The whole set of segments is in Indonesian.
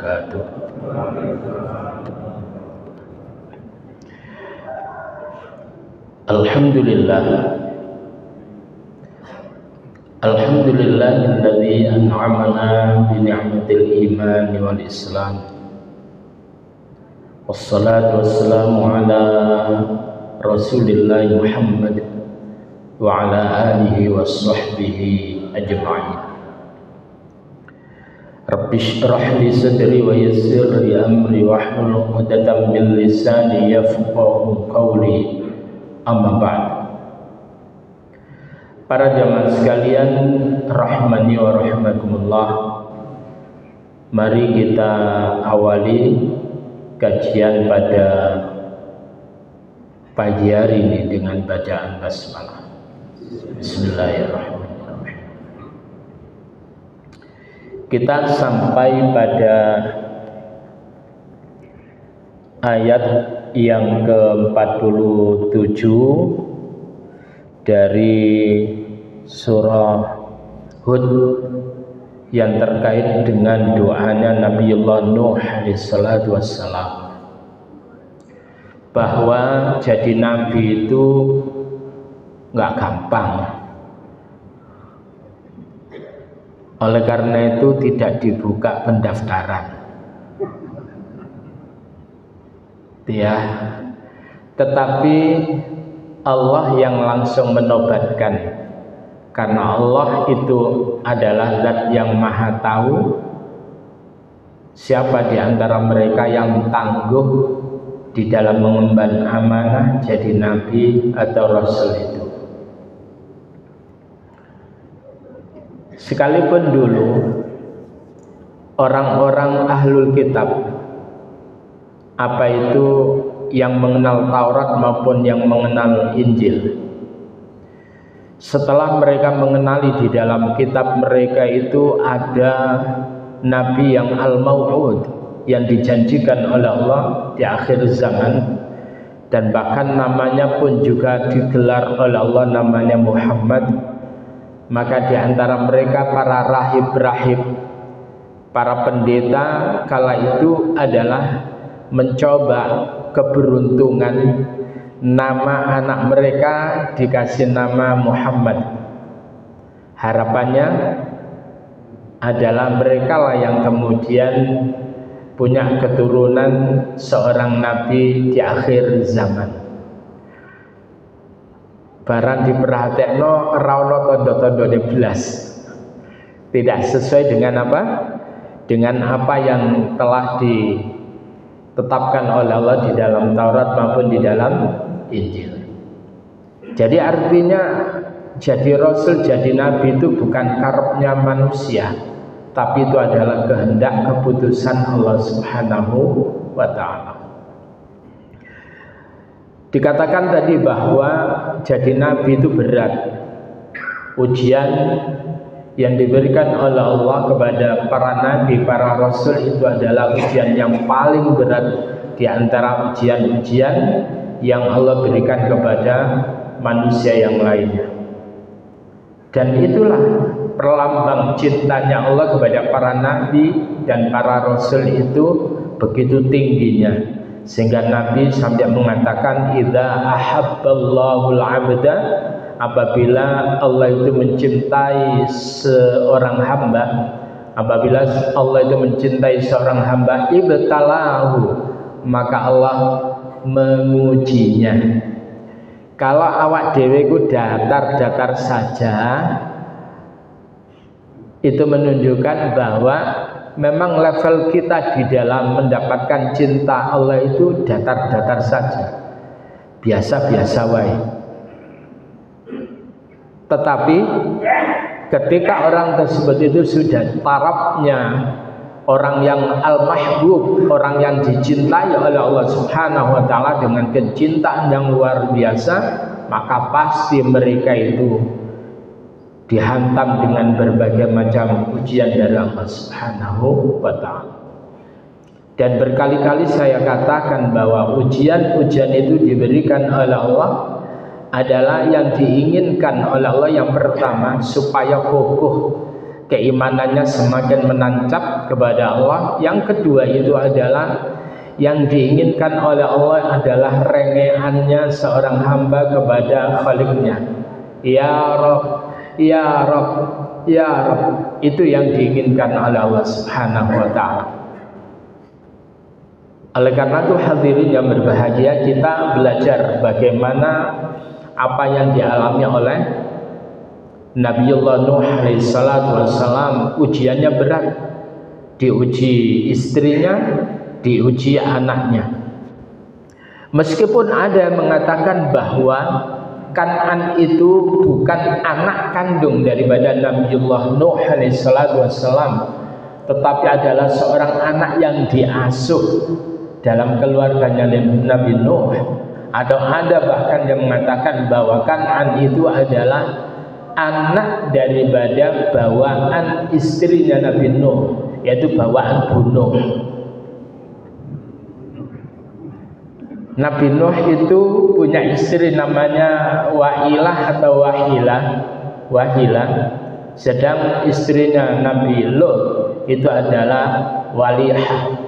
wabarakatuh. Alhamdulillah. Alhamdulillahilladzi an'amana bi ni'matil iman wal islam. Wassalatu wassalamu ala Rasulillah Muhammad wa ala alihi wa sahbihi ajma'in. Rabbi shrah li sadri wa yassir li amri wahlul 'uqdatam min lisani yafqahu qawli. Amma ba'd. Para jamaah sekalian rahmani wa rahimakumullah, mari kita awali kajian pada pagi hari ini dengan bacaan basmalah. Bismillahirrahmanirrahim. Kita sampai pada ayat yang ke-47 dari surah Hud yang terkait dengan doanya Nabiullah Nuh alaihissalatu wassalam, bahwa jadi nabi itu nggak gampang. Oleh karena itu tidak dibuka pendaftaran, ya, tetapi Allah yang langsung menobatkan, karena Allah itu adalah zat yang maha tahu siapa di antara mereka yang tangguh di dalam mengemban amanah jadi nabi atau rasul itu. Sekalipun dulu orang-orang ahlul kitab, apa itu yang mengenal Taurat maupun yang mengenal Injil, setelah mereka mengenali di dalam kitab mereka itu ada nabi yang al-mau'ud, yang dijanjikan oleh Allah di akhir zaman, dan bahkan namanya pun juga digelar oleh Allah, namanya Muhammad. Maka di antara mereka para rahib-rahib, para pendeta kala itu adalah mencoba keberuntungan nama anak mereka dikasih nama Muhammad. Harapannya adalah mereka lah yang kemudian punya keturunan seorang nabi di akhir zaman. Barang diperhatekno rawono tondo-tondo belas, tidak sesuai dengan apa? Dengan apa yang telah ditetapkan oleh Allah di dalam Taurat maupun di dalam Injil. Jadi artinya jadi rasul, jadi nabi itu bukan karepnya manusia, tapi itu adalah kehendak keputusan Allah Subhanahu wa ta'ala. Dikatakan tadi bahwa jadi nabi itu berat. Ujian yang diberikan oleh Allah kepada para nabi, para rasul itu adalah ujian yang paling berat di antara ujian-ujian yang Allah berikan kepada manusia yang lainnya. Dan itulah perlambang cintanya Allah kepada para nabi dan para rasul itu begitu tingginya, sehingga Nabi sampai mengatakan idza ahabballahul 'abda, apabila Allah itu mencintai seorang hamba, apabila Allah itu mencintai seorang hamba, ibtalahu, maka Allah mengujinya. Kalau awak dhewe ku datar-datar saja, itu menunjukkan bahwa memang level kita di dalam mendapatkan cinta Allah itu datar-datar saja, biasa-biasa wae. Tetapi ketika orang tersebut itu sudah tarafnya orang yang al-mahbub, orang yang dicintai oleh Allah Subhanahu wa ta'ala dengan kecintaan yang luar biasa, maka pasti mereka itu dihantam dengan berbagai macam ujian dari Allah Subhanahu wa ta'ala. Dan berkali-kali saya katakan bahwa ujian-ujian itu diberikan oleh Allah adalah yang diinginkan oleh Allah yang pertama supaya kokoh keimanannya semakin menancap kepada Allah. Yang kedua itu adalah yang diinginkan oleh Allah adalah rengeannya seorang hamba kepada Khaliknya. Ya Rabb, ya Rabb, ya Rabb. Itu yang diinginkan oleh Allah Subhanahu wa ta'ala. Oleh karena itu hadirin yang berbahagia, kita belajar bagaimana apa yang dialami oleh Nabiullah Nuh alaihissalatu wassalam. Ujiannya berat, diuji istrinya, diuji anaknya. Meskipun ada yang mengatakan bahwa Kan'an itu bukan anak kandung daripada Nabiullah Nuh alaihissalatu wassalam, tetapi adalah seorang anak yang diasuh dalam keluarganya Nabi Nuh. Atau ada bahkan yang mengatakan bahwa Kan'an itu adalah anak daripada bawaan istrinya Nabi Nuh, yaitu bawaan bunuh. Nabi Nuh itu punya istri namanya Wa'ilah atau Wahilah, sedang istrinya Nabi Lut itu adalah Walihah.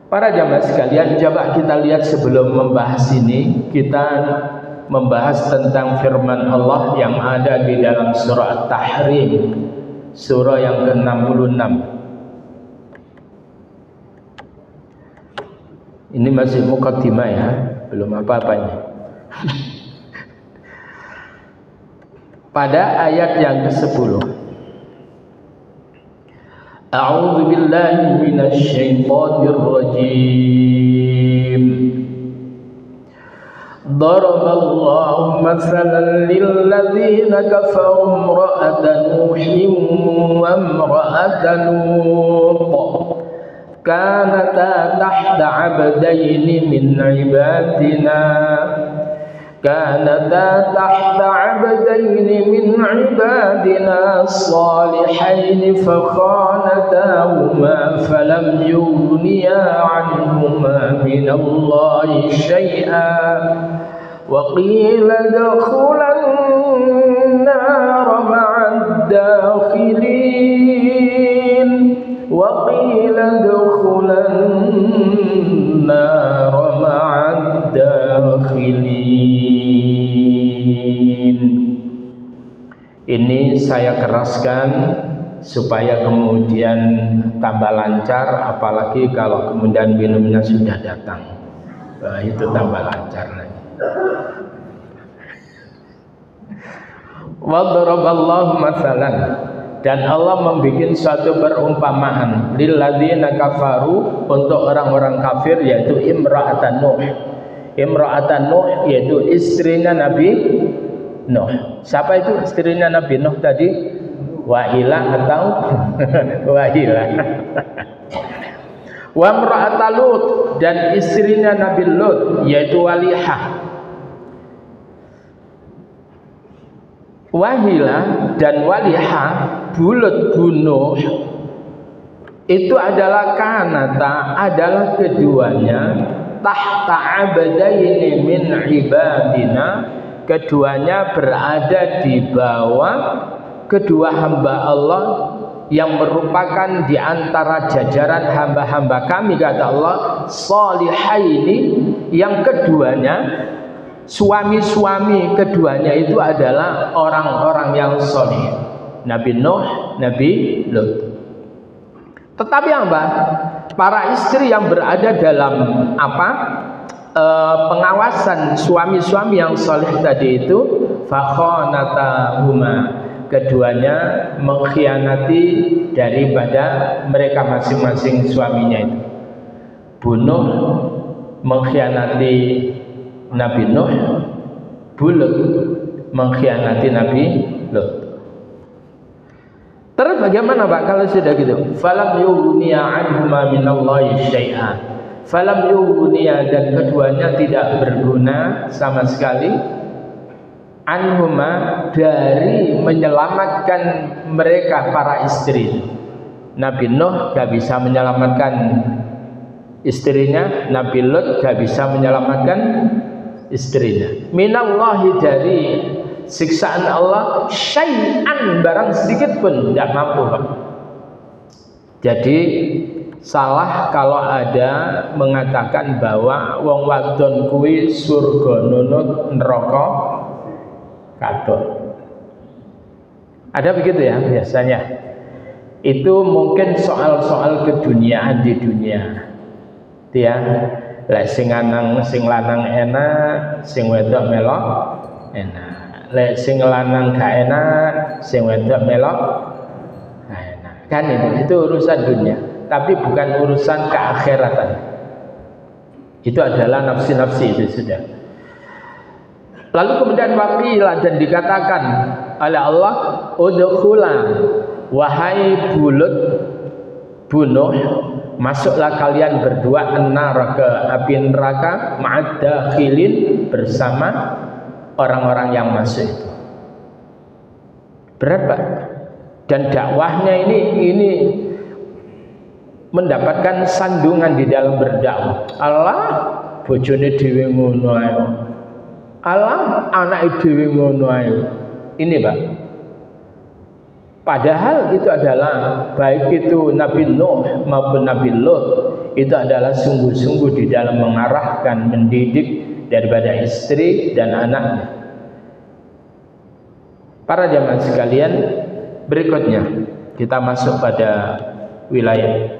Para jamaah sekalian, coba kita lihat sebelum membahas ini, kita membahas tentang firman Allah yang ada di dalam surah At-Tahrim, surah yang ke-66. Ini masih mukaddimah ya, belum apa-apanya. Pada ayat yang ke-10, A'udzu billahi minasy syaithanir rajim. Daraballahu mathalan lil ladzina kafaru imra'atan nuhin wa imra'atan lut kanata tahta 'abdaini min 'ibadina الصالحين فخانتاهما فلم يغنيا عنهما من الله شيئا وقيل ادخلا النار مع الداخلين وقيل ادخلا النار مع الداخلين. Ini saya keraskan supaya kemudian tambah lancar, apalagi kalau kemudian minumnya sudah datang. Nah, itu tambah lancar lagi. Wa daraballahu mathalan, dan Allah membuat suatu perumpamaan lil ladzina kafaru, untuk orang-orang kafir, yaitu imra'atan Nuh. Imra'atan Nuh yaitu istrinya Nabi Nuh. Siapa itu istrinya Nabi Nuh tadi? Wa'ilah atau Wahilah. Wa imra'atan Lut, dan istrinya Nabi Lut yaitu Walihah. Wahilah dan Walihah bulut bunuh itu adalah kanata, adalah keduanya tahta abdaini min ibadina, keduanya berada di bawah kedua hamba Allah yang merupakan di antara jajaran hamba-hamba kami, kata Allah, sholihaini, yang keduanya suami-suami keduanya itu adalah orang-orang yang soleh, Nabi Nuh, Nabi Lut. Tetapi apa? Para istri yang berada dalam pengawasan suami-suami yang soleh tadi itu, fakhonatahuma, keduanya mengkhianati daripada mereka masing-masing suaminya itu. Bunuh mengkhianati Nabi Nuh, Bulut mengkhianati Nabi Lut. Terus bagaimana Pak kalau sudah gitu? Falam yughniya anhuma minallahi syai'a. Falam yughniya, dan keduanya tidak berguna sama sekali, anhuma, dari menyelamatkan mereka para istri. Nabi Nuh gak bisa menyelamatkan istrinya, Nabi Lut gak bisa menyelamatkan istrinya. Minallahi, dari siksaan Allah syai'an, barang sedikit pun tidak mampu, Pak. Jadi salah kalau ada mengatakan bahwa wong wadon kuwi surga nunut neraka katut. Ada begitu ya biasanya. Itu mungkin soal-soal keduniaan di dunia. Ya, lek sing lanang enak, sing wedok melok enak. Lek sing lanang gak enak, sing wedok melok gak enak. Kan itu urusan dunia, tapi bukan urusan keakhiratan. Itu adalah nafsi-nafsi itu sudah. Lalu kemudian waqila, dan dikatakan oleh Allah, udkhula, wahai bunuh, masuklah kalian berdua an-nar, ke api neraka, ma'ad dakhilin, bersama orang-orang yang masuk itu. Berat, Pak. Dan dakwahnya ini mendapatkan sandungan di dalam berdakwah. Allah bojone dhewe ngono ae. Allah anak dhewe ngono ae. Ini, Pak. Padahal itu adalah baik itu Nabi Nuh maupun Nabi Lut, itu adalah sungguh-sungguh di dalam mengarahkan, mendidik daripada istri dan anaknya. Para jamaah sekalian, berikutnya kita masuk pada wilayah.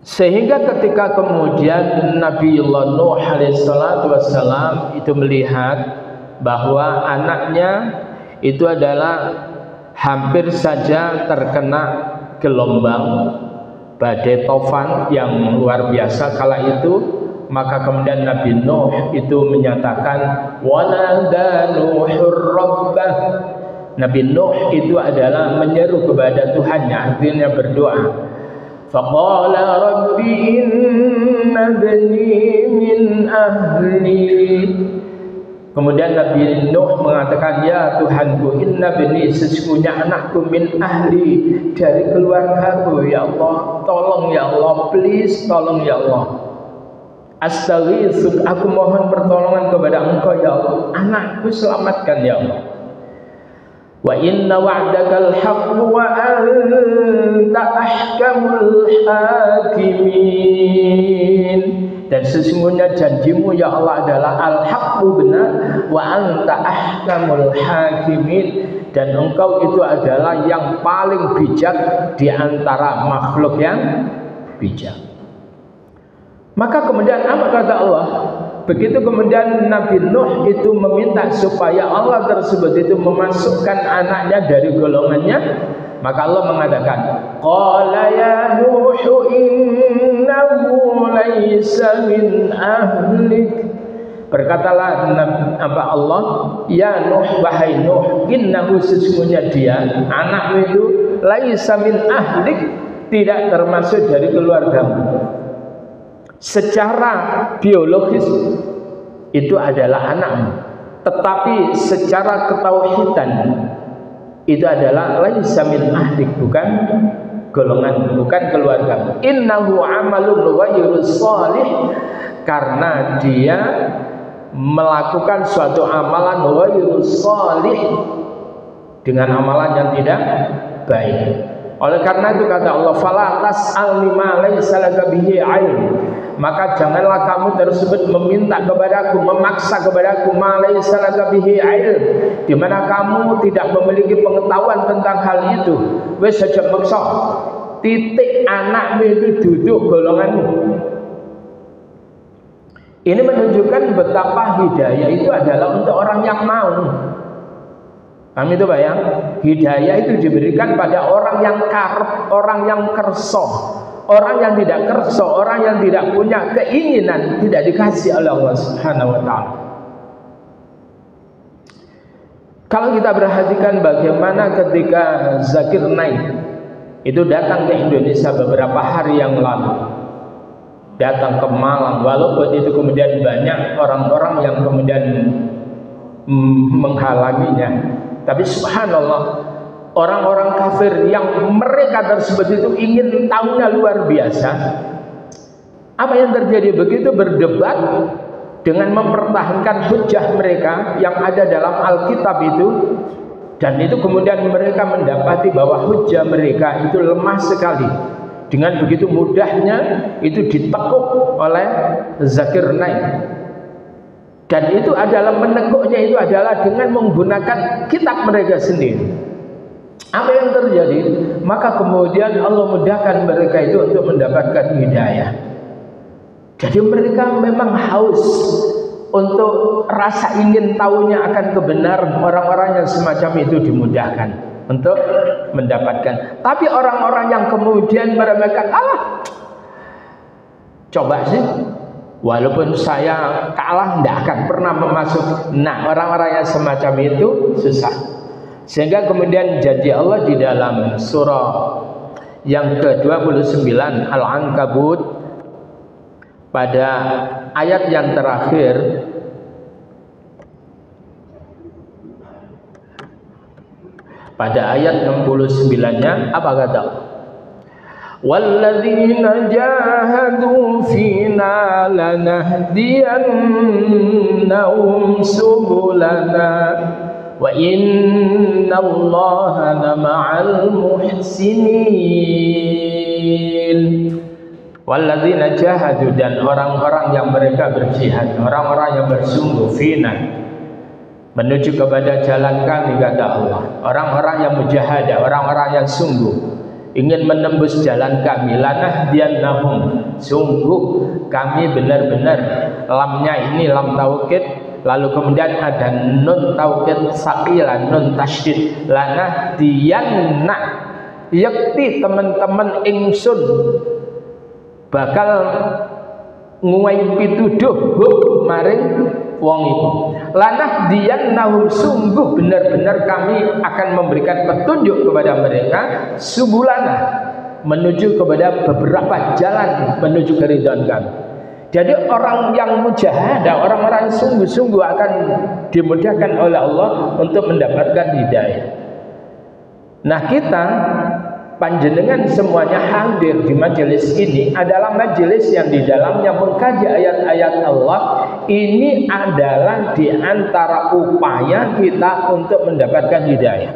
Sehingga ketika kemudian Nabiullah Nuh alaihissalatu wassalam itu melihat bahwa anaknya itu adalah hampir saja terkena gelombang badai tofan yang luar biasa kala itu, maka kemudian Nabi Nuh itu menyatakan wanada Nuhur Rabbah. Nabi Nuh itu adalah menyeru kepada Tuhannya, artinya berdoa. Faqala rabbi inna bani min ahli. Kemudian Nabi Nuh mengatakan, ya Tuhanku, inna bani, sesungguhnya anakku, min ahli, dari keluargaku, ya Allah, tolong ya Allah, please tolong ya Allah. Astaghfirullah, aku mohon pertolongan kepada Engkau ya Allah, anakku selamatkan ya Allah. Wa inna wa'dakal haqq wa anta ahkamul hakimin. Dan sesungguhnya janjimu ya Allah adalah al-haqqu, benar, wa anta ahkamul hakimin, dan Engkau itu adalah yang paling bijak di antara makhluk yang bijak. Maka kemudian apa kata Allah? Begitu kemudian Nabi Nuh itu meminta supaya Allah tersebut itu memasukkan anaknya dari golongannya, maka Allah mengatakan, qala ya Nuh innahu laysa min ahlik. Berkatalah Allah, ya Nuh, wahai Nuh, innahu, sesungguhnya dia, anakmu itu, laysa min ahlik, tidak termasuk dari keluargamu. Secara biologis itu adalah anakmu, tetapi secara ketauhidan itu adalah laisa min ahlik, bukan golongan, bukan keluarga. Innahu amalun ghairu shalih, karena dia melakukan suatu amalan ghairu shalih, dengan amalan yang tidak baik. Oleh karena itu kata Allah, fala tas'al lima laisa laka bihi ilm, maka janganlah kamu tersebut meminta kepadaku, memaksa kepadaku ma laisa laka bihi ilm, di mana kamu tidak memiliki pengetahuan tentang hal itu. Wis saja maksa, titik anakmu itu duduk golonganmu. Ini menunjukkan betapa hidayah itu adalah untuk orang yang mau. Kami itu Pak ya, hidayah itu diberikan pada orang yang karep, orang yang kerso. Orang yang tidak kerso, orang yang tidak punya keinginan, tidak dikasih oleh Allah Subhanahu wa ta'ala. Kalau kita perhatikan bagaimana ketika Zakir Naik itu datang ke Indonesia beberapa hari yang lalu, datang ke Malang, walaupun itu kemudian banyak orang-orang yang kemudian menghalanginya, tapi subhanallah, orang-orang kafir yang mereka tersebut itu ingin tahunya luar biasa. Apa yang terjadi? Begitu berdebat, dengan mempertahankan hujjah mereka yang ada dalam Alkitab itu, dan itu kemudian mereka mendapati bahwa hujjah mereka itu lemah sekali. Dengan begitu mudahnya itu ditekuk oleh Dzulkarnain. Dan itu adalah menekuknya itu adalah dengan menggunakan kitab mereka sendiri. Apa yang terjadi? Maka kemudian Allah mudahkan mereka itu untuk mendapatkan hidayah. Jadi mereka memang haus untuk rasa ingin tahunya akan kebenaran. Orang-orang yang semacam itu dimudahkan untuk mendapatkan. Tapi orang-orang yang kemudian meremehkan, coba sih, walaupun saya kalah tidak akan pernah memasuk. Nah, orang-orang yang semacam itu susah. Sehingga kemudian janji Allah di dalam surah yang ke-29 Al-Ankabut pada ayat yang terakhir, pada ayat 69-nya apa kata? Walladzina jahadu fina lanahdiyannahum subulana wa innallaha lama'al muhsinin. Walladzina jahadu, dan orang-orang yang mereka berjihad, orang-orang yang bersungguh fina, menuju kepada jalan kami, kata Allah. Orang-orang yang mujahadah, orang-orang yang sungguh ingin menembus jalan kami, lanahdiyannahum, sungguh kami benar-benar, lamnya ini lam taukid, lalu kemudian ada nun taukid saqilah, nun tasydid, lanahdiyanna, yakti teman-teman ingsun bakal nguwai pituduh maring wong iku. Lanahdiyannahum, sungguh benar-benar kami akan memberikan petunjuk kepada mereka, subulana, menuju kepada beberapa jalan menuju keridhaan kami. Jadi orang yang mujahadah, orang-orang sungguh-sungguh akan dimudahkan oleh Allah untuk mendapatkan hidayah. Nah, kita panjenengan semuanya hadir di majelis ini adalah majelis yang di dalamnya mengkaji ayat-ayat Allah. Ini adalah di antara upaya kita untuk mendapatkan hidayah.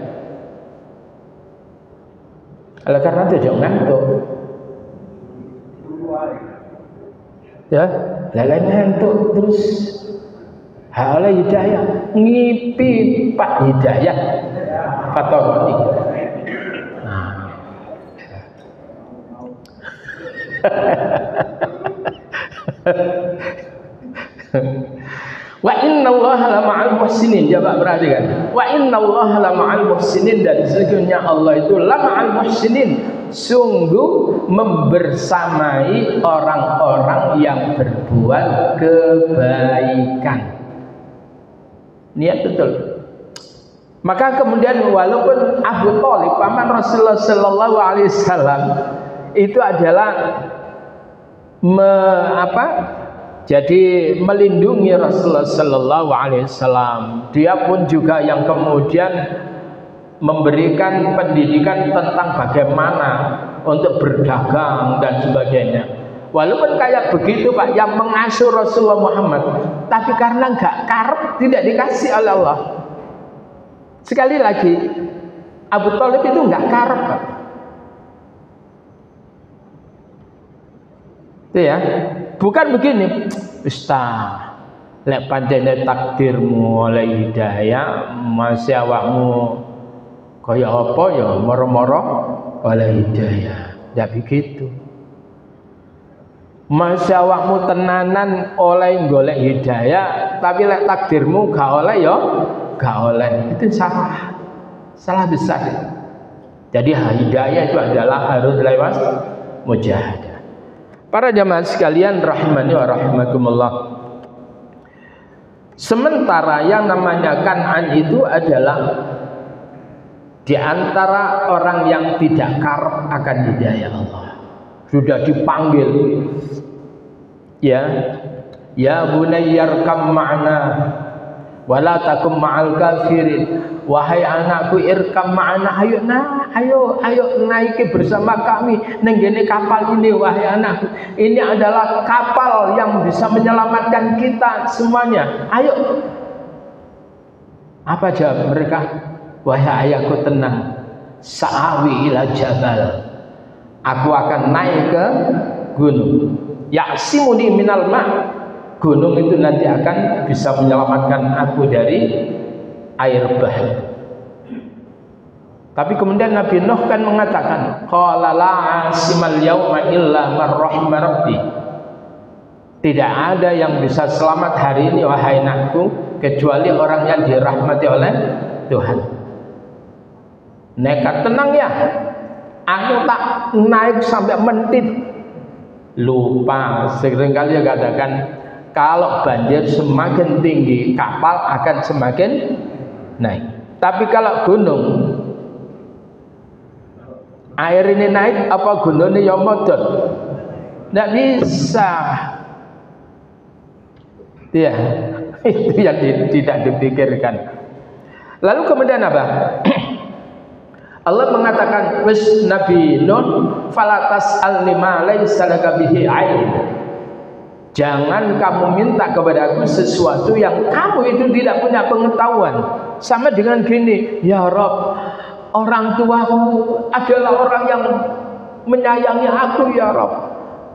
Oleh karena itu jangan ngantuk. Ya, lalain ngantuk terus oleh hidayah, ngipi Pak Hidayat Fatoroni. Wa innallaha lama'al muhsinin. Coba perhatikan. Wa innallaha lama'al muhsinin, dan sesungguhnya Allah itu lama'al muhsinin, sungguh membersamai orang-orang yang berbuat kebaikan. Niat betul. Maka kemudian walaupun Abu Thalib paman Rasulullah sallallahu alaihi wasallam itu adalah jadi melindungi Rasulullah sallallahu alaihi wasallam, dia pun juga yang kemudian memberikan pendidikan tentang bagaimana untuk berdagang dan sebagainya. Walaupun kayak begitu Pak, yang mengasuh Rasulullah Muhammad, tapi karena nggak karep, tidak dikasih oleh Allah. Sekali lagi, Abu Thalib itu nggak karep Pak. Itu ya, bukan begini, Ustaz, lek pancene takdirmu oleh hidayah, masih awakmu kaya apa ya moro-moro oleh hidayah. Tidak begitu. Masih awakmu tenanan oleh golek hidayah, tapi lek takdirmu gak oleh ya gak oleh. Itu salah besar. Jadi hidayah itu adalah harus lewat mujahadah. Para jamaah sekalian rahimani wa rahimakumullah. Sementara yang namanya Kan'an itu adalah di antara orang yang tidak karep akan hidayah Allah. Sudah dipanggil, ya bunayyar kam ma'na, wala takum ma'al kafirin. Wahai anakku, irkam ma'ana, ayo naiki bersama kami nenggene kapal ini. Wahai anakku, ini adalah kapal yang bisa menyelamatkan kita semuanya. Ayo. Apa jawab mereka? Wahai ayahku, tenang, sa'awi ila jabal, aku akan naik ke gunung. Ya'simuni minal ma', gunung itu nanti akan bisa menyelamatkan aku dari air bah. Tapi kemudian Nabi Nuh kan mengatakan, qala la asimal yauma illa man rahima rabbi, tidak ada yang bisa selamat hari ini wahai anakku kecuali orang yang dirahmati oleh Tuhan. Nekat, tenang ya, aku tak naik sampai mentit. Lupa, seringkali katakan kalau banjir semakin tinggi, kapal akan semakin naik. Tapi kalau gunung, air ini naik, apa gunung ini yang modot? Tidak bisa. Ya, itu yang tidak dipikirkan. Lalu kemudian apa? Allah mengatakan, wis Nabi Nuh, falatas al-lima laisa laka bihi ilm. Jangan kamu minta kepadaku sesuatu yang kamu itu tidak punya pengetahuan. Sama dengan gini, ya Rob, orang tuaku adalah orang yang menyayangi aku ya Rob.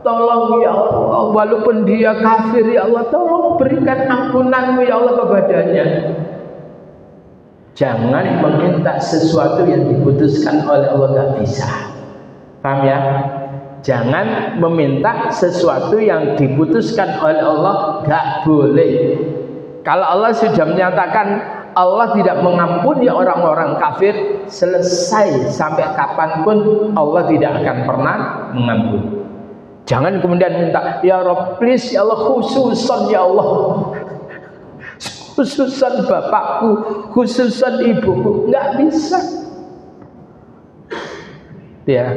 Tolong ya Allah, walaupun dia kafir ya Allah, tolong berikan ampunanmu ya Allah kepadanya. Jangan meminta sesuatu yang diputuskan oleh Allah, gak bisa. Paham ya? Jangan meminta sesuatu yang diputuskan oleh Allah, gak boleh. Kalau Allah sudah menyatakan Allah tidak mengampuni orang-orang kafir, selesai, sampai kapanpun Allah tidak akan pernah mengampuni. Jangan kemudian minta, ya Rabb, please ya Allah, khususan ya Allah, khususan bapakku, khususan ibuku, nggak bisa. Ya.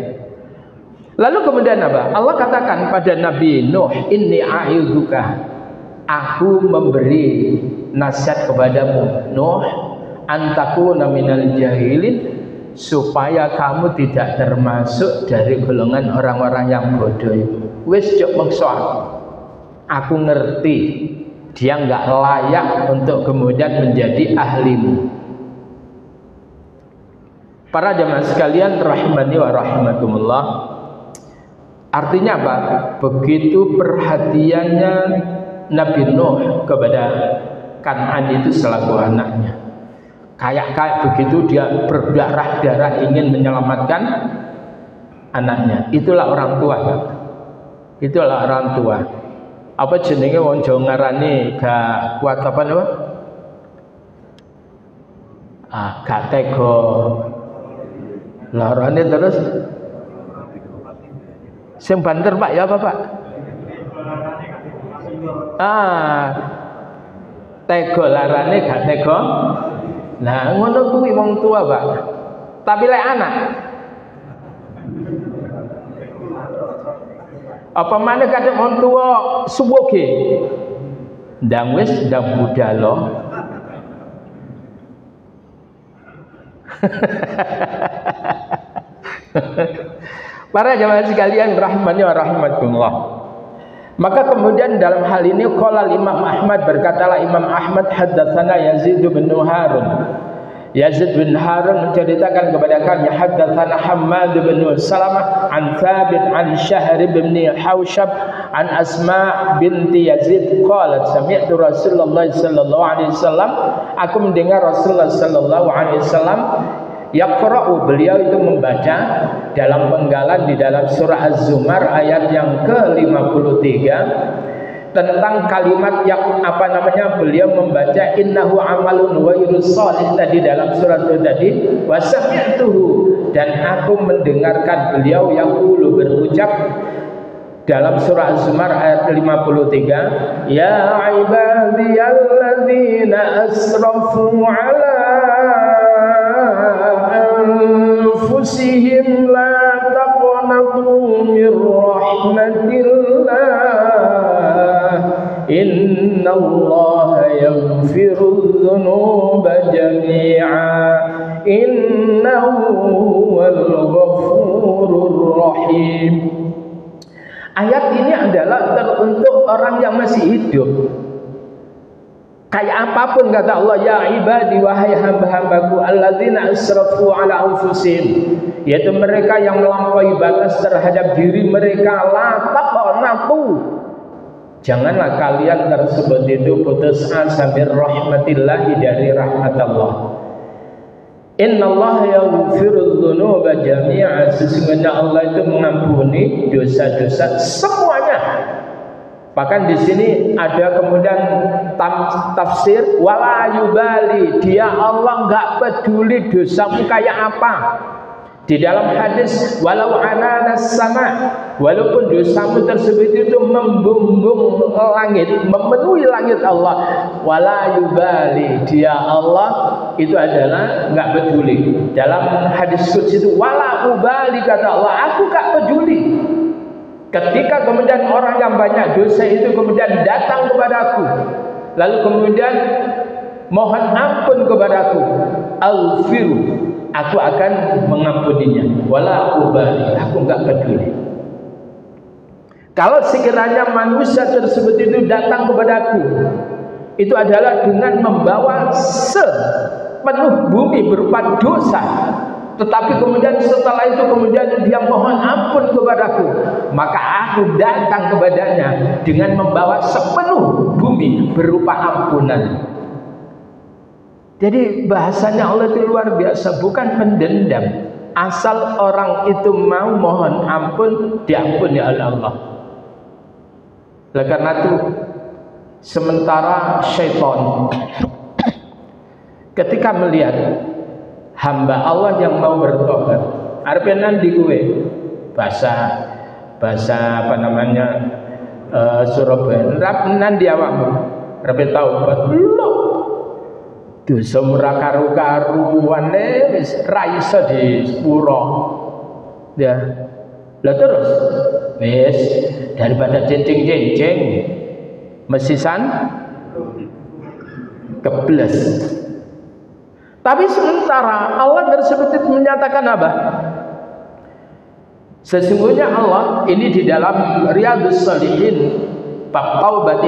Lalu kemudian apa? Allah katakan pada Nabi Nuh, inni a'idzuka, aku memberi nasihat kepadamu Nuh, antakuna minal jahilin, supaya kamu tidak termasuk dari golongan orang-orang yang bodoh itu. Wis jok maksa aku ngerti dia nggak layak untuk kemudian menjadi ahlimu. Para jamaah sekalian rahimani wa rahimakumullah, artinya apa? Begitu perhatiannya Nabi Nuh kepada Kan'an itu selaku anaknya. Kayak begitu dia berdarah-darah ingin menyelamatkan anaknya. Itulah orang tua. Itulah orang tua. Apa jenenge wong Jawa ngarani gak kuat apa napa? Gak tega. Larane terus sing banter Pak ya apa Pak? Tega larane gak tega. Nah, ngono kuwi wong tua, Pak. Tapi lek anak, apa mana kadang wong tua suwoge, ndang wis ndang budalo. Para jamaah sekalian rahimani wa rahimakumullah. Maka kemudian dalam hal ini qala Imam Ahmad, berkatalah Imam Ahmad, haddatsana Yazid bin Harun. Yazid bin Harun menceritakan kepada kami, haddatsana Hammad bin Salamah an Thabit an Syahr bin Haushab an Asma binti Yazid qalat sami'tu Rasulullah sallallahu alaihi wasallam, aku mendengar Rasulullah sallallahu alaihi wasallam yaqra'u, beliau itu membaca dalam penggalan di dalam surah Az-Zumar ayat yang ke-53 tentang kalimat yang apa namanya, beliau membaca innahu amalun ghairu shalih tadi dalam surat itu tadi, wa sami'tuhu, dan aku mendengarkan beliau yang dulu berucap dalam surah Az-Zumar ayat 53, ya ibadiyalladzina asrafu ala anfusihim la taqnatu min rahmatillah innallaha yaghfirudz dzunuba jami'a innahu huwal ghafurur rahim. Ayat ini adalah untuk orang yang masih hidup. Kayak apapun kata Allah, ya ibadi wahai hamba-hambaku alladzina asrafu ala anfusihim, yaitu mereka yang melampaui batas terhadap diri mereka, la taqnatu, janganlah kalian tersebut itu putus asa min rahmatillahi, dari rahmat Allah. Innallaha yaghfirudz dzunuba jami'a, sesungguhnya Allah itu mengampuni dosa-dosa semuanya. Bahkan di sini ada kemudian tafsir wala yubali, dia Allah nggak peduli dosamu kayak apa. Di dalam hadis walau ananas sama, walaupun dosamu tersebut itu membumbung langit, memenuhi langit Allah, wala yubali, dia Allah itu adalah nggak peduli. Dalam hadis qudsi itu wala ubali, kata Allah, aku nggak peduli. Ketika kemudian orang yang banyak dosa itu kemudian datang kepadaku, lalu kemudian mohon ampun kepadaku, alfiru, aku akan mengampuninya. Wala ubali, aku enggak peduli. Kalau sekiranya manusia tersebut itu datang kepadaku, itu adalah dengan membawa sepenuh bumi berupa dosa, tetapi kemudian setelah itu kemudian dia mohon ampun kepadaku, maka aku datang kepadanya dengan membawa sepenuh bumi berupa ampunan. Jadi bahasanya Allah itu luar biasa, bukan pendendam. Asal orang itu mau mohon ampun, diampuni oleh Allah. Oleh karena itu, sementara syaitan ketika melihat hamba Allah yang mau bertobat, arepnya di gue bahasa apa namanya Surabaya, nanti awakmu arep taubat lho, dosa ora karu-karuan wis ra iso disepuro ya. Lah terus wis daripada cincing-cincing mesisan kebles. Tapi sementara Allah tersebut menyatakan apa? Sesungguhnya Allah ini di dalam Riyadhus Shalihin bab taubat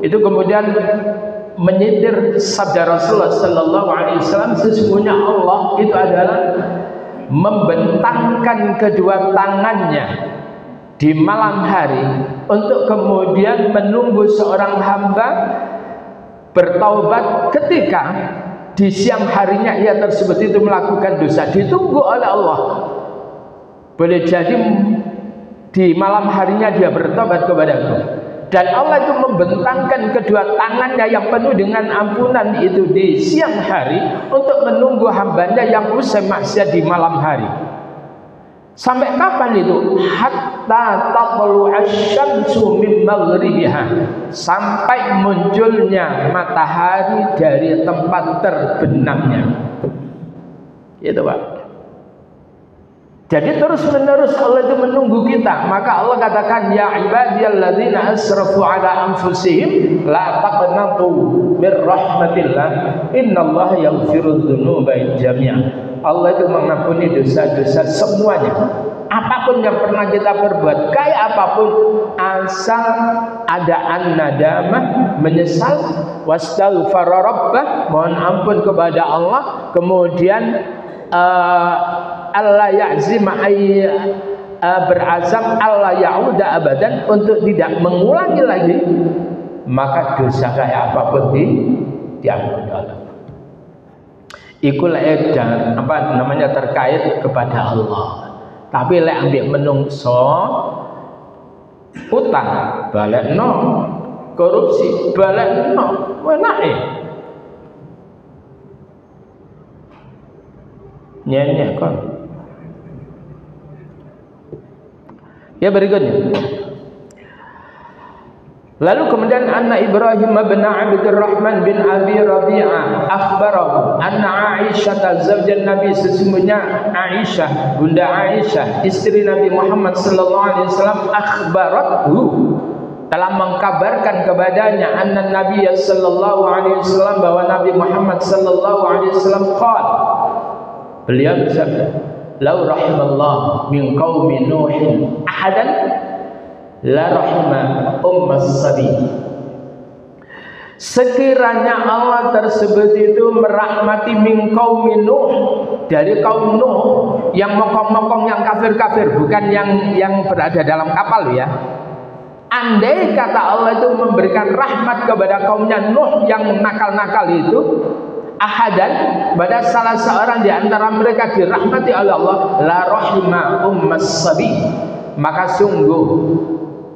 itu kemudian menyitir sabda Rasulullah sallallahu alaihi wasallam, sesungguhnya Allah itu adalah membentangkan kedua tangannya di malam hari untuk kemudian menunggu seorang hamba bertaubat ketika di siang harinya ia tersebut itu melakukan dosa, ditunggu oleh Allah. Boleh jadi di malam harinya dia bertobat kepadaku, dan Allah itu membentangkan kedua tangannya yang penuh dengan ampunan itu di siang hari untuk menunggu hambanya yang usai maksiat di malam hari. Sampai kapan itu? Hatta taqlu asy-syamsu min maghribiha, sampai munculnya matahari dari tempat terbenamnya. Itu Pak. Jadi terus menerus Allah itu menunggu kita. Maka Allah katakan, ya ibadiyalladzina asrafu ala anfusihim la taqnatu mir rahmatillah innallaha yaghfirudz dzunuba jami'a. Allah itu mengampuni dosa-dosa semuanya. Apapun yang pernah kita perbuat, kayak apapun, asal ada an-nadamah, menyesal, wastaghfara rabbah, mohon ampun kepada Allah, kemudian Allah ya'zima berazam Allah ya'uda abadan, untuk tidak mengulangi lagi, maka dosa kayak apapun diampuni Allah. Iku lek dan apa namanya terkait kepada Allah. Tapi lek ambek menungso utang balekno, korupsi balekno, wenake. Nyanyi kon. Ya berikutnya. Lalu kemudian anna Ibrahim bin Abdurrahman bin Abi Rabi'ah akhbarahu anna Aisyah zawjan Nabi, sesungguhnya Aisyah, Bunda Aisyah istri Nabi Muhammad sallallahu alaihi wasallam, akhbarathu telah mengkabarkan kepadanya anna Nabi sallallahu alaihi wasallam, bahwa Nabi Muhammad sallallahu alaihi wasallam qala, beliau bersabda, "Lau rahimallahu min qaumi Nuhin ahadan la rahima ummas sabi." Sekiranya Allah tersebut itu merahmati min qaumi Nuh, dari kaum Nuh yang mokong-mokong, yang kafir-kafir, bukan yang berada dalam kapal ya. Andai kata Allah itu memberikan rahmat kepada kaumnya Nuh yang nakal-nakal itu, ahadan, pada salah seorang di antara mereka dirahmati oleh Allah, la rahima ummas sabi, maka sungguh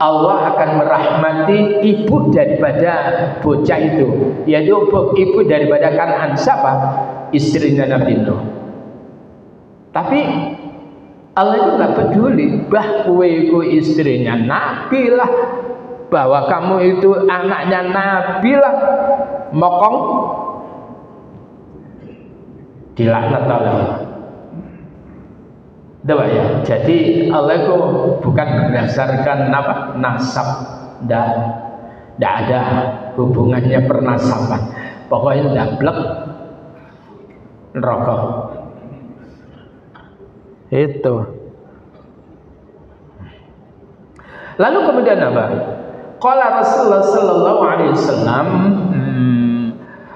Allah akan merahmati ibu daripada bocah itu, yaitu ibu daripada Kan'an. Siapa? Istrinya Nabi Nuh. Tapi Allah itu nggak peduli, bah kowe itu istrinya Nabi lah, bahwa kamu itu anaknya Nabi lah, mokong dilaknat oleh Allah. Ya. Jadi Allah itu bukan berdasarkan apa? Nasab, tidak ada hubungannya pernasaban. Pokoknya dablek neraka. Itu. Lalu kemudian apa? Qala Rasulullah sallallahu alaihi wasallam,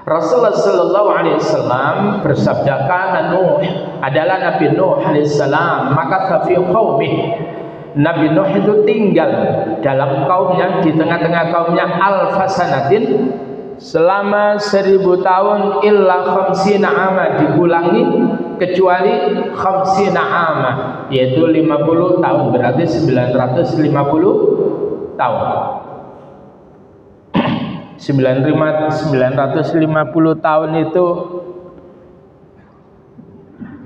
Rasulullah sallallahu alaihi wasallam bersabda, kana Nuh, adalah Nabi Nuh alaihi salam, maka fi qaumih, Nabi Nuh itu tinggal dalam kaumnya, di tengah-tengah kaumnya, alfasanatin, selama 1000 tahun, illa khamsina ama, dikulangi kecuali khamsina ama, yaitu 50 tahun, berarti 950 tahun. 950 tahun itu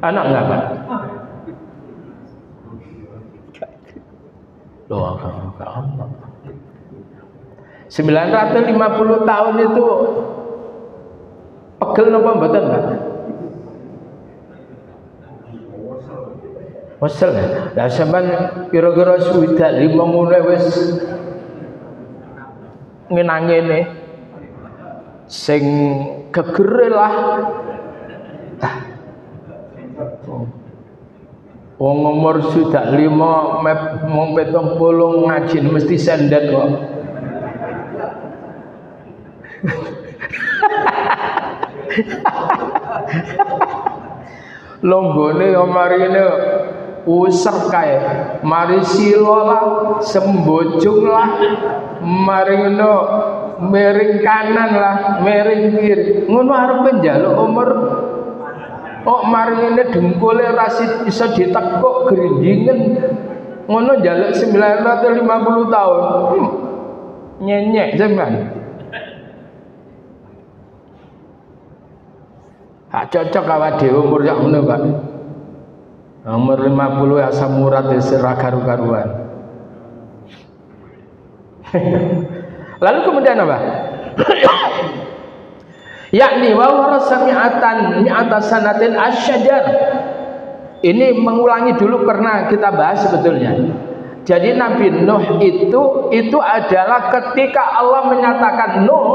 anak enggak Pak? Loh, 950 tahun itu pegel napa mboten Pak? Wasal ya. Lah sampean kira-kira suwidak 5 ngono wis ngenangene sing gegere lah. Wong umur sudah 5 mung 70 ngaji mesti sendet kok. Longgone yo marine user kae, mari sila lah, sembojong lah, mari ngono miring kanan lah, miring kiri, ngono arep njaluk umur. Oh mari ngene dengkule rasid iso ditekuk grindingen, ngono njaluk 950 tahun. Nyenyek sampean. Hak cocok awak dhewe umur sak ngono, Pak. Umur 50 asam urat wis ora karu-karuan. Lalu kemudian apa? Yakni wa warasa mi'ata sanatin asyajar. Ini mengulangi dulu pernah kita bahas sebetulnya. Jadi Nabi Nuh itu adalah ketika Allah menyatakan Nuh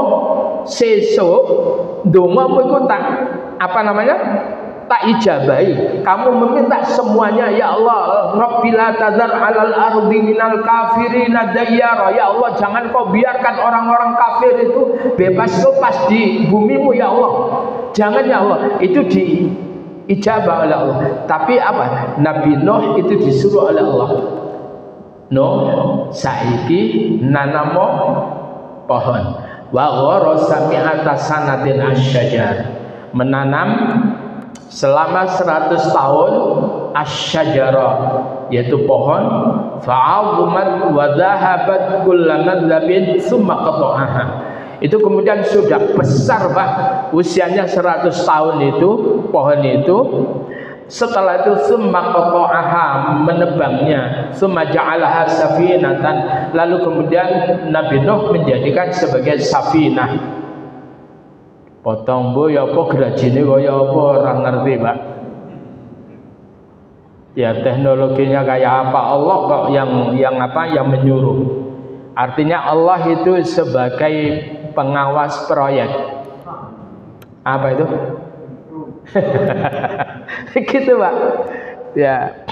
sesuk dongamu iku tak apa namanya? Tak ijabahi. Kamu meminta semuanya, ya Allah, Rabbila tadzar 'alal ardi minal kafirina dayyara. Ya Allah, jangan kau biarkan orang-orang kafir itu bebas lepas di bumimu ya Allah. Jangan ya Allah. Itu diijabah oleh Allah. Tapi apa? Nabi Nuh itu disuruh oleh Allah. Nuh saiki nanamo pohon. Wa gharasa mi'ata sanatin asyajar. Menanam selama 100 tahun asyajarah, yaitu pohon, fa'azumat wa dhahabat kullamadzabin tsumma qata'aha. Itu kemudian sudah besar Pak, usianya 100 tahun itu pohon itu. Setelah itu tsumma qata'aha, menebangnya, tsumma ja'alaha safinatan, lalu kemudian Nabi Nuh menjadikan sebagai safinah. Potong bu ya apa gerajine kaya apa orang ngerti Pak. Ya teknologinya kayak apa, Allah kok yang apa yang menyuruh. Artinya Allah itu sebagai pengawas proyek. Apa itu? Gitu Pak. Ya.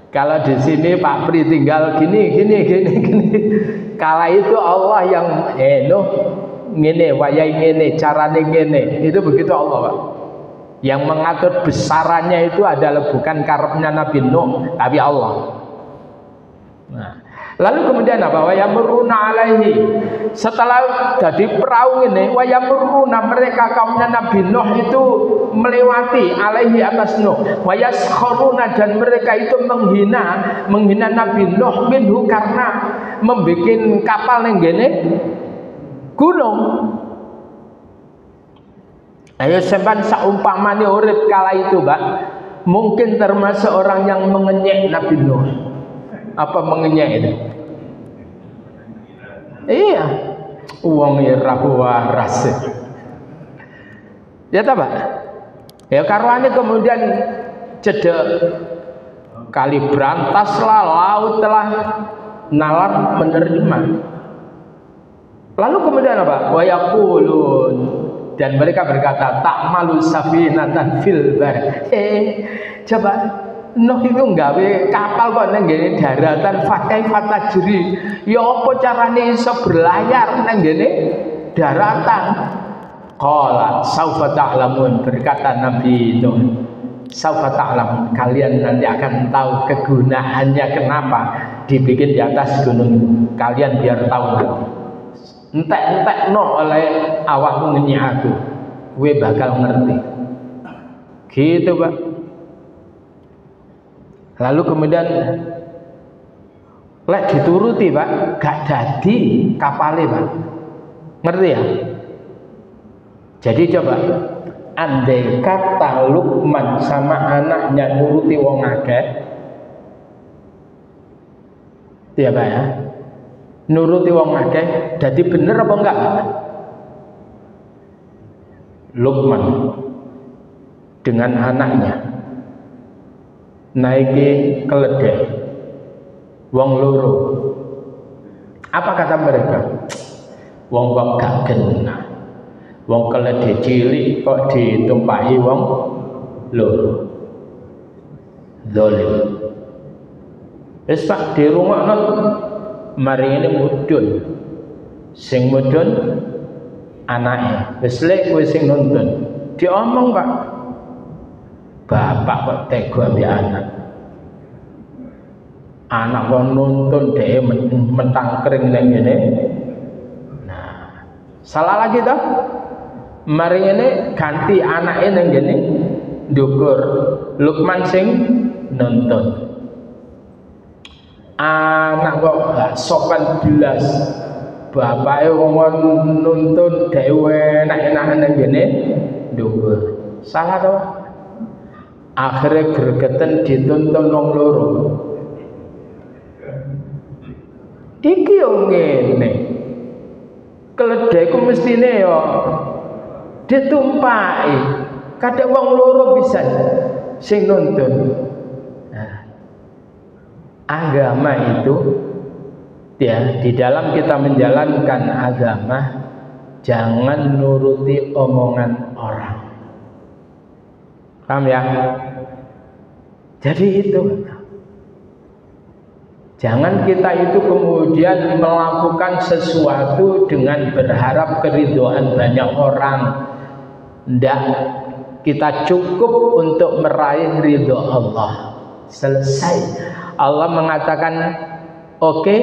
Kalau di sini Pak Pri tinggal gini. Kala itu Allah yang ngene, wayahe ngene, carane ngene. Itu begitu Allah, Pak. Yang mengatur besarannya itu adalah bukan karepnya Nabi Nuh, tapi Allah. Nah, lalu kemudian apa? Wa yamuruna alaihi. Setelah jadi perahu ini, wa yamuruna, mereka kaumnya Nabi Nuh itu melewati alaihi atas Nuh. Wa yaskharuna, dan mereka itu menghina Nabi Nuh minhu karena membuat kapal ning ngene gunung. Ayo sampean saumpamane urip kala itu, Pak, mungkin termasuk orang yang mengenyek Nabi Nuh. Apa mengenyek itu? Iya, uang irahu waras. Ya ta, Pak? Ya karuane kemudian cedek kali berantaslah, laut telah nalar menerima. Lalu kemudian apa? Wa yaqulun, dan mereka berkata, tak malu safinatan fil bar. Coba Nuh itu nggawe kapal kok nang ngene daratan fakai fatajri. Ya apa carane iso berlayar nang ngene daratan? Qala saufa ta'lamun, berkata Nabi Nuh, saufa ta'lamun, kalian nanti akan tahu kegunaannya kenapa dibikin di atas gunung. Kalian biar tahu nanti. Entek-entek no oleh awakmu ngenyi aku, gue bakal ngerti. Gitu, Pak. Lalu kemudian lek dituruti, Pak, gak dadi kapale, Pak. Ngerti ya? Jadi coba, andai kata Luqman sama anaknya nuruti wong akeh, ya Pak ya, nuruti wong akeh, jadi bener apa enggak? Luqman dengan anaknya naiki keledai wong loro. Apa kata mereka? Wong kok gak genah, wong keledai cilik kok ditumpahi wong loro. Zalim. Wis Pak dirungokno. Mari ini mudun, sing mudun anake, wis lek kowe sing nuntun. Diomong, Pak, bapak kok tega ambek anak kok nuntun dhewe mentang kering nang ngene. Nah, salah lagi toh. Mari ini ganti anake nang ngene ndukur, Luqman sing nuntun. Anak kok gak sopan belas, bapake wong nuntun dhewe enak-enakan nang ngene ndukur. Salah to? Akhirnya gregeten dituntun wong loro. Iki yo ngene. Keledai ku mestine yo ditumpaki. Kadang wong loro bisa sing nuntun. Agama itu ya, di dalam kita menjalankan agama jangan nuruti omongan orang. Paham ya? Jadi itu, jangan kita itu kemudian melakukan sesuatu dengan berharap keridhaan banyak orang. Tidak, kita cukup untuk meraih ridho Allah. Selesai. Allah mengatakan oke,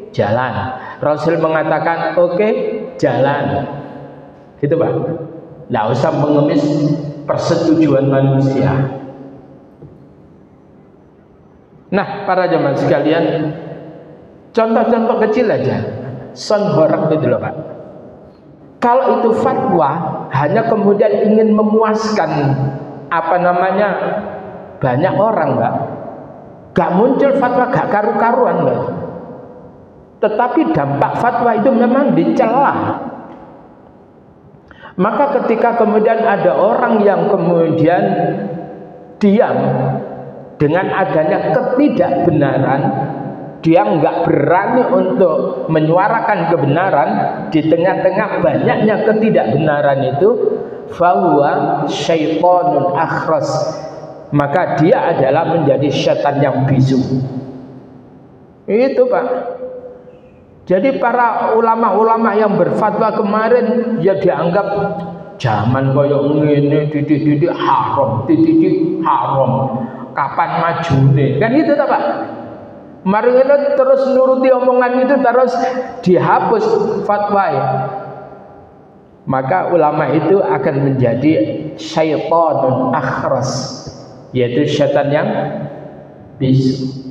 jalan. Rasul mengatakan oke, jalan. Gitu, Pak. Nggak usah mengemis persetujuan manusia. Nah, para jemaah sekalian, contoh-contoh kecil aja. Son horak itu loh, Pak. Kalau itu fatwa hanya kemudian ingin memuaskan banyak orang, Pak. Gak muncul fatwa gak karu-karuan, Pak. Tetapi dampak fatwa itu memang dicela. Maka ketika kemudian ada orang yang kemudian diam dengan adanya ketidakbenaran, dia nggak berani untuk menyuarakan kebenaran di tengah-tengah banyaknya ketidakbenaran itu, fahuwa syaitonun akhras, maka dia adalah menjadi setan yang bisu. Itu Pak. Jadi para ulama-ulama yang berfatwa kemarin ya dianggap zaman koyo ngene didik haram, didik haram. Kapan majune? Kan itu tak Pak? Mari kita terus nuruti omongan itu terus dihapus fatwa ya. Maka ulama itu akan menjadi syaitanun akhras, yaitu syaitan yang bisu.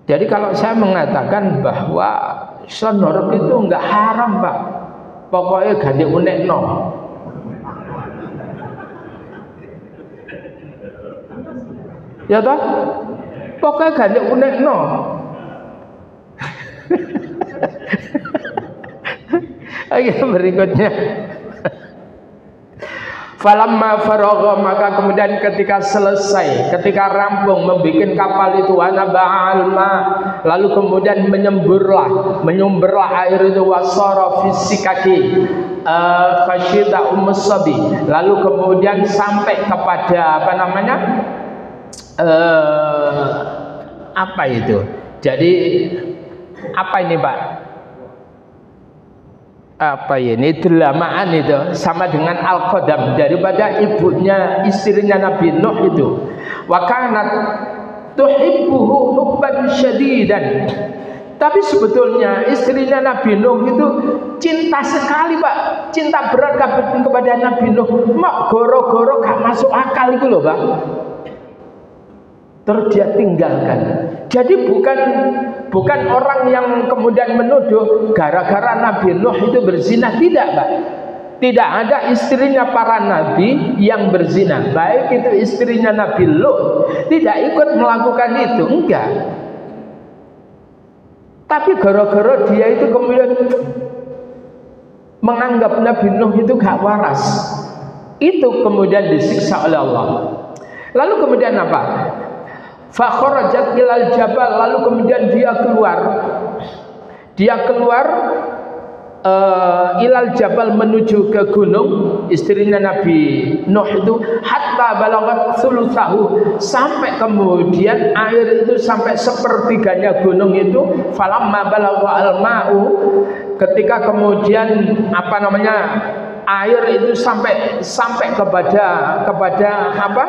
Jadi kalau saya mengatakan bahwa sonor itu enggak haram Pak, pokoknya ganti unekno. Ya toh? Pokoknya ganti unekno. Ayat berikutnya. Falamma faragha, maka kemudian ketika selesai, ketika rampung membikin kapal itu, anaba'al ma, lalu kemudian menyumberlah air itu, wasara fisikaki khasyita sabi, lalu kemudian sampai kepada apa namanya? Apa itu? Jadi apa ini Pak? Apa ini delamaan itu sama dengan al-qadam daripada istrinya Nabi Nuh itu. Wa kanat tuhibbuhu hubban syadidan. Tapi sebetulnya istrinya Nabi Nuh itu cinta sekali Pak, cinta berat kepada Nabi Nuh. Mak goro-goro gak masuk akal itu loh Pak. Terus dia tinggalkan. Jadi bukan orang yang kemudian menuduh gara-gara Nabi Nuh itu berzina, tidak Pak. Tidak ada istrinya para nabi yang berzina, baik itu istrinya Nabi Lut tidak ikut melakukan itu, enggak. Tapi gara-gara dia itu kemudian menganggap Nabi Nuh itu gak waras, itu kemudian disiksa oleh Allah. Lalu kemudian apa? Fakhrajat ilal jabal, lalu kemudian dia keluar ilal jabal menuju ke gunung, istrinya Nabi Nuh itu, hatta balagat thulutsahu, sampai kemudian air itu sampai sepertiganya gunung itu. Falamma balagha al-ma'u, ketika kemudian apa namanya air itu sampai kepada apa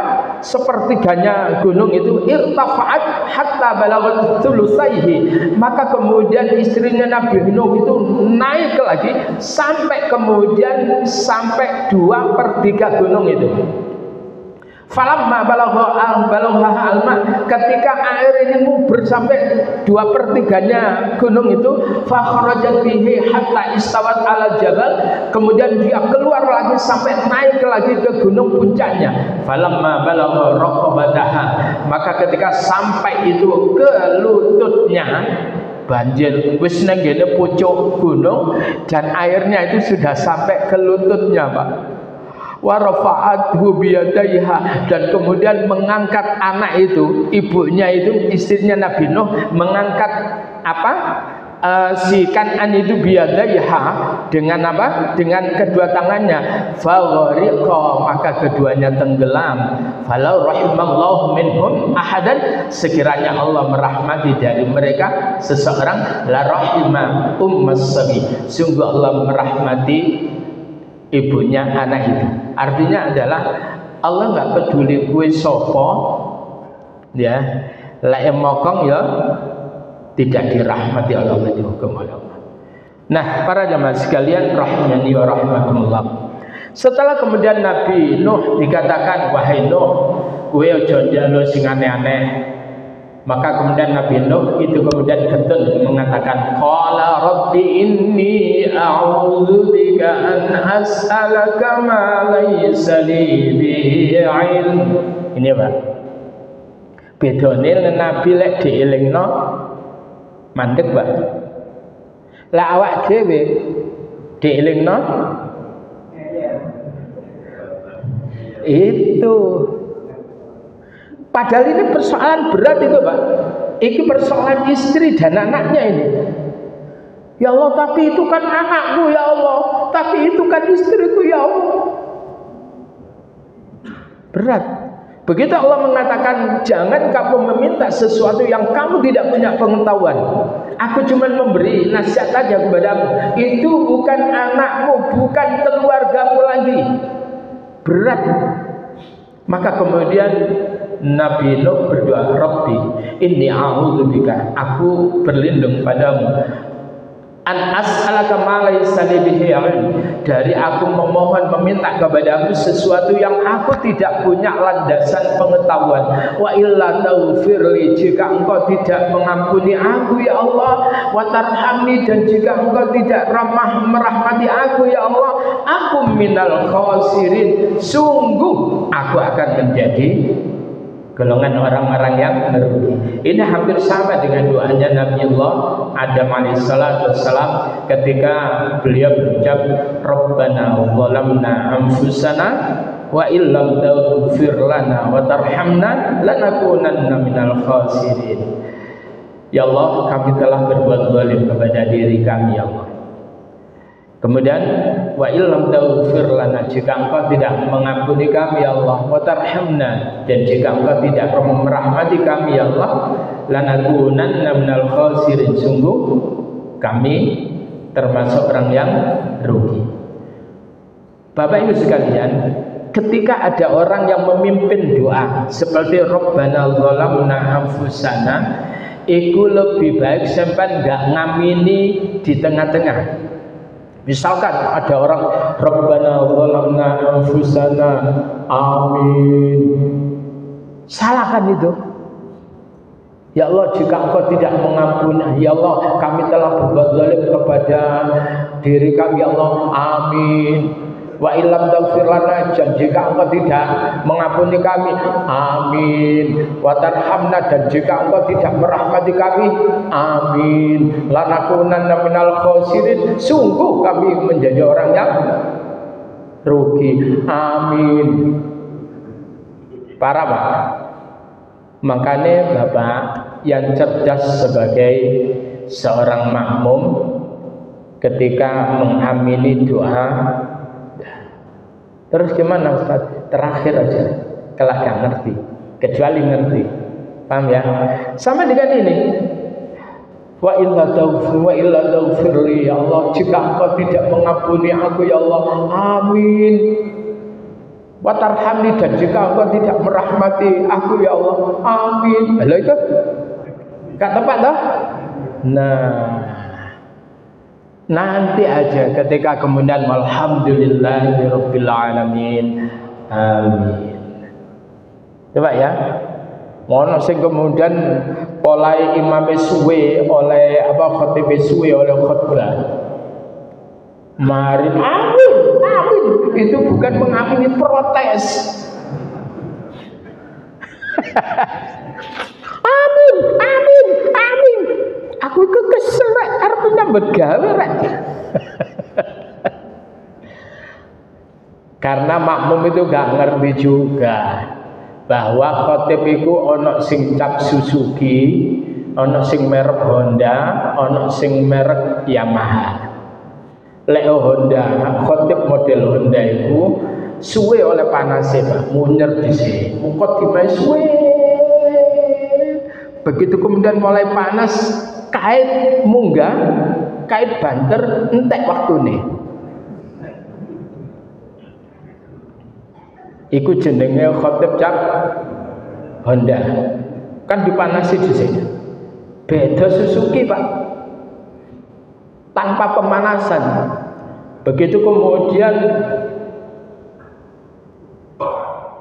sepertiganya gunung itu, irtafa'at hatta balagat thulutsaihi, maka kemudian istrinya Nabi Nuh itu naik lagi sampai kemudian sampai 2/3 gunung itu. Falamma balagha alma, ketika air ini nguber sampai 2/3 gunung itu, fakhrajat bihi hatta istawat ala jabal, kemudian dia keluar lagi sampai naik lagi ke gunung puncaknya. Falamma balagha raqabataha, maka ketika sampai itu ke lututnya, banjir wis nang ngene pucuk gunung dan airnya itu sudah sampai ke lututnya Pak. Wa rafa'athu biyadaiha, dan kemudian mengangkat anak itu, ibunya itu istrinya Nabi Nuh mengangkat apa si Kan'an itu biyadaiha dengan apa? Dengan kedua tangannya. Faghariqa, maka keduanya tenggelam. Falau rahimallahu minhum ahadan, sekiranya Allah merahmati dari mereka seseorang, la rahima ummas sabi, sungguh Allah merahmati ibunya anak itu. Artinya adalah Allah nggak peduli kue sopo, ya, lek mokong ya tidak dirahmati oleh Allah, dihukum oleh Allah. Nah, para jamaah sekalian rahimani wa rahmatullah. Setelah kemudian Nabi Nuh dikatakan, wahai Nuh, kue ojo njaluk sing aneh-aneh. Maka kemudian Nabi Nuh itu kemudian getun mengatakan, qala rabbi inni a'udzubika an as'alaka ma laysa li bihi ilm. Ini Pak, bedone Nabi lek dielingno mandek Pak. Lah awak dhewe dielingno itu. Padahal ini persoalan berat itu Pak. Iki persoalan istri dan anaknya ini. Ya Allah, tapi itu kan anakku ya Allah, tapi itu kan istriku ya Allah. Berat. Begitu Allah mengatakan, jangan kamu meminta sesuatu yang kamu tidak punya pengetahuan. Aku cuma memberi nasihat saja kepadamu. Itu bukan anakmu, bukan keluargamu lagi. Berat. Maka kemudian Nabi Nuh berdoa, Rabbi, inni a'udzubika, aku berlindung padamu, an as'alaka ma laysa li bihi ilm, dari aku memohon meminta kepadamu sesuatu yang aku tidak punya landasan pengetahuan. Wa illa taghfirli, jika engkau tidak mengampuni aku ya Allah, wa tarhamni, dan jika engkau tidak merahmati aku ya Allah, aku minal khasirin, sungguh aku akan menjadi golongan orang-orang yang merugi. Ini hampir sama dengan doanya Nabiullah Adam alaihissalam ketika beliau berucap, Rabbana zalamna anfusana wa illam taghfir lana wa tarhamna lanakunanna minal khasirin. Ya Allah, kami telah berbuat zalim kepada diri kami ya Allah. Kemudian wa illam taghfir lana, jika engkau tidak mengampuni kami ya Allah, wa tarhamna, dan jika engkau tidak merahmati kami ya Allah, lanakunanna minal khasirin, sungguh kami termasuk orang yang rugi. Bapak Ibu sekalian, ketika ada orang yang memimpin doa seperti Rabbana zalamna anfusana, itu lebih baik sampai enggak ngamini di tengah-tengah. Misalkan ada orang Rabbana zalamna anfusana, amin, salahkan itu. Ya Allah, jika engkau tidak mengampuni, ya Allah, kami telah berbuat zalim kepada diri kami ya Allah, amin. Wa illam taghfir lana, dan jika engkau tidak mengampuni kami, amin. Wa tarhamna, dan jika engkau tidak merahmati kami, amin. Lanakunanna minal khasirin, sungguh kami menjadi orang yang rugi, amin. Para Pak, makanya Bapak yang cerdas sebagai seorang makmum, ketika mengamini doa, terus gimana Ustaz? Terakhir aja, kalau gak ngerti, kecuali ngerti, paham ya? Sama dengan ini, wa illa taghfirli, ya Allah, jika engkau tidak mengampuni aku ya Allah, amin. Wa tarhamni, dan jika engkau tidak merahmati aku ya Allah, amin. Halo itu gak tepat dah? Nah, nanti aja ketika kemudian walhamdulillahirabbil alamin, amin. Coba ya, ngono sing kemudian oleh imam suwe, oleh apa khatib suwe, oleh khutbah mari amin, amin, itu bukan mengamini, protes. Amin, amin, amin. Aku kesel rek, arep nyambut gawe rek. Karena makmum itu gak ngerti juga bahwa khotib itu ono sing cap Suzuki, ono sing merek Honda, ono sing merek Yamaha. Leo Honda, khotib model Honda itu suwe oleh panasnya Pak, munyer dhisik. Mungkot dimae suwe. Begitu kemudian mulai panas, kait munggah, kait banter, entek waktune. Iku jenenge khotib cap Honda. Kan dipanasi dhisik. Beda Suzuki, Pak. Tanpa pemanasan. Begitu kemudian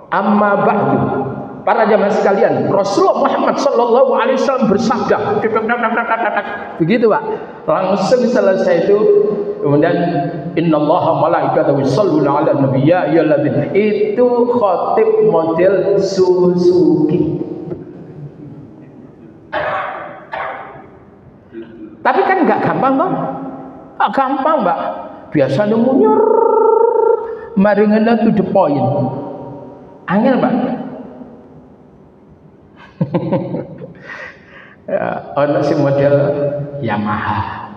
amma ba'du, para jamaah sekalian, Rasulullah Muhammad sallallahu alaihi wasallam bersabda, begitu Pak, langsung selesai itu kemudian innallaha malaikatahu yusholluna 'alan nabiy ya ayyuhalladzina, itu khotib model Suzuki. Tapi kan nggak gampang Bang, nggak gampang Mbak, biasanya munyer mari ngene to the point, angel Mbak. Ono sing model Yamaha.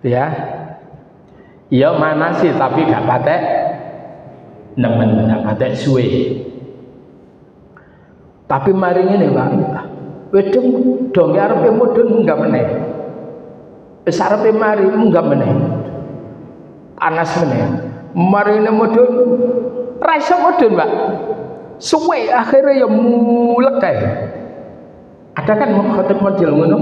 Ya. Ya mana sih tapi gak patek nemen, gak patek suwe. Tapi mari ngene, Pak. Wedhung dong arepe mudhun enggak meneh. Wis arepe mari munggah meneh. Panas meneh. Mari ngene mudhun ra iso mudhun, Pak. Suwe akhirnya ya mulek kae. Ada kan model ngono?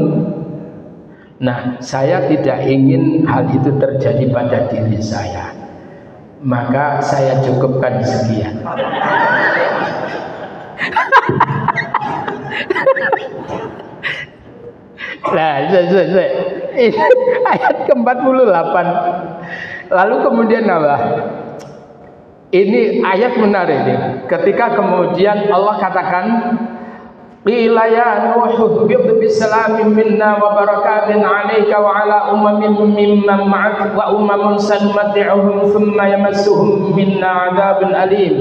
Nah, saya tidak ingin hal itu terjadi pada diri saya. Maka saya cukupkan sekian. Nah, ini ayat ke-48. Lalu kemudian apa? Ini ayat menarik nih. Ketika kemudian Allah katakan, qila ya Nuh bi'd bisalamin minna wa barakatin 'alaika wa 'ala mimman ma'ak wa sanmati'uhum thumma yamassuhum minna 'adzabun alim.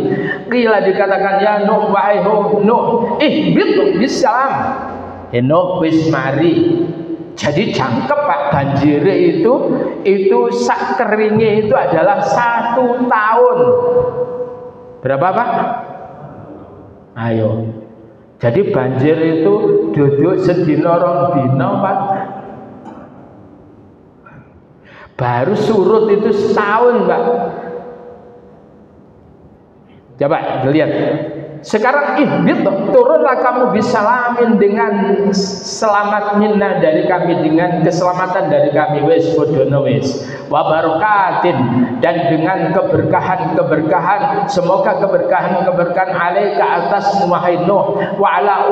Qila dikatakan ya Nuh, wahai Nuh, bi'd bisalam. Nuh wis mari. Jadi jangkep Pak, banjir itu sak keringnya itu adalah 1 tahun. Berapa Pak? Ayo. Jadi banjir itu duduk sedina rong dina Pak. Baru surut itu setahun Pak. Coba lihat. Sekarang turunlah kamu bisalamin dengan selamat minna dari kami, dengan keselamatan dari kami, wis bodono wis wa barakatin, dan dengan keberkahan, semoga keberkahan alaika atas wahai Nuh, wa ala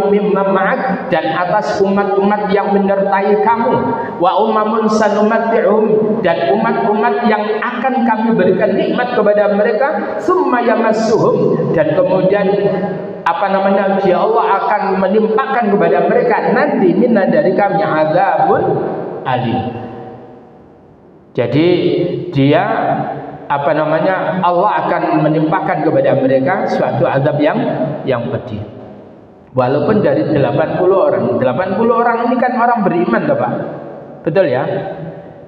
mimman ma'ak, dan atas umat-umat yang menyertai kamu, wa sanumati'um, dan umat-umat yang akan kami berikan nikmat kepada mereka, summa yamassuhum, dan kemudian dia Allah akan menimpakan kepada mereka nanti minna dari kami azabun alim. Jadi dia Allah akan menimpakan kepada mereka suatu azab yang pedih. Walaupun dari 80 orang ini kan orang beriman toh Pak. Betul ya?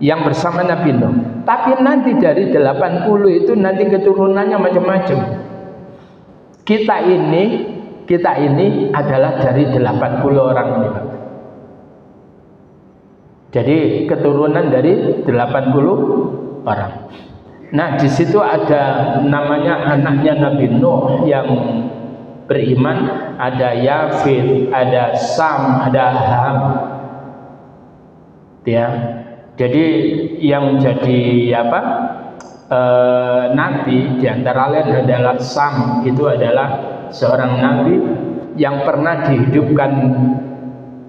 Yang bersama Nabi Nuh. Tapi nanti dari 80 itu nanti keturunannya macam-macam. Kita ini adalah dari 80 orang ini Pak. Jadi keturunan dari 80 orang. Nah, di situ ada namanya anaknya Nabi Nuh yang beriman, ada Yafid, ada Sam, ada Ham. Ya. Jadi yang jadi nabi di antara lain adalah Sam, itu adalah seorang nabi yang pernah dihidupkan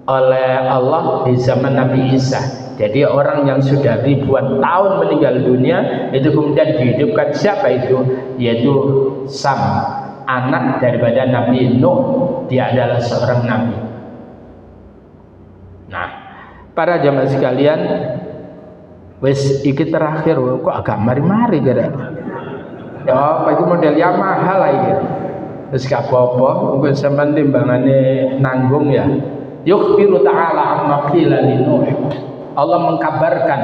oleh Allah di zaman Nabi Isa. Jadi orang yang sudah ribuan tahun meninggal dunia itu kemudian dihidupkan. Siapa itu? Yaitu Sam, anak daripada Nabi Nuh. Dia adalah seorang nabi. Nah, para jamaah sekalian, wis iki terakhir kok agak mari-mari gara. Ya apa itu model Yamaha lah iki. Wis gak apa-apa, mungkin sampean timbangane nanggung ya. Yukhbiru ta'ala amma qila li Nuh. Allah mengkabarkan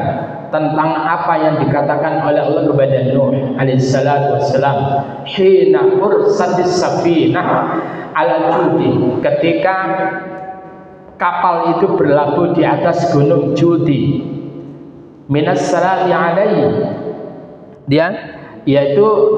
tentang apa yang dikatakan oleh Allah kepada Nuh alaihissalatu wassalam. Hina ursatis safinah ala Judi, ketika kapal itu berlabuh di atas gunung Judi. Minas salami alaihi, dia yaitu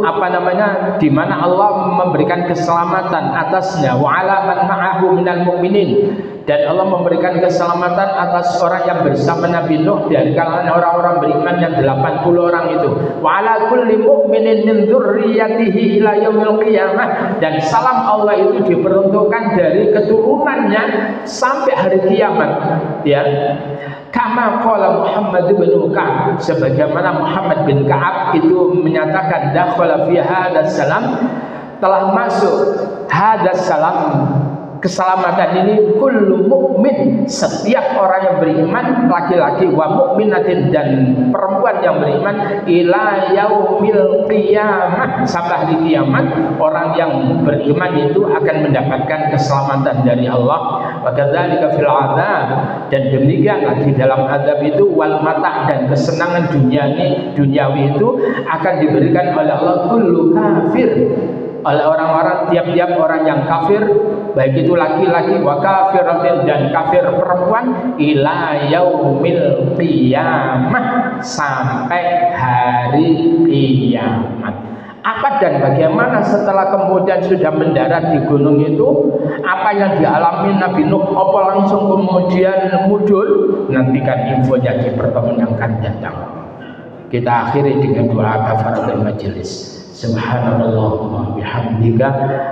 di mana Allah memberikan keselamatan atasnya, wa ala man ma'ahu minal mu'minin, dan Allah memberikan keselamatan atas orang yang bersama Nabi Nuh dari kalangan orang-orang beriman yang 80 orang itu, wa ala kulli mu'minin min dzurriyyatihi ila yaumil qiyamah, dan salam Allah itu diperuntukkan dari keturunannya sampai hari kiamat. Ya, kama qala Muhammad bin Ka'ab, sebagaimana Muhammad bin Ka'ab itu menyatakan dakhala fi hadzal salam, telah masuk hadzal salam Keselamatan ini kullu mukmin, setiap orang yang beriman, laki-laki wa mukminatin, dan perempuan yang beriman, ila yaumil qiyamah, sampai hari kiamat orang yang beriman itu akan mendapatkan keselamatan dari Allah. Wa kadzalika fil adzab, dan demikian di dalam azab itu wal mata, dan kesenangan duniawi itu akan diberikan oleh Allah kullu kafir, oleh orang-orang, tiap-tiap orang yang kafir, baik itu laki-laki wa kafiratin, dan kafir perempuan, ila yaumil qiyamah, sampai hari kiamat. Apa dan bagaimana setelah kemudian sudah mendarat di gunung itu? Apa yang dialami Nabi Nuh? Apa langsung kemudian mudul? Nantikan infonya di pertemuan yang akan datang. Kita akhiri dengan doa kafaratul majelis. Subhanallahumma bihamdika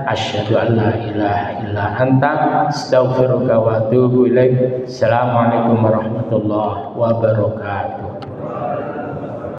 asyhadu an la ilaha illa anta astaghfiruka wa atubu ilaik. Assalamualaikum warahmatullahi wabarakatuh.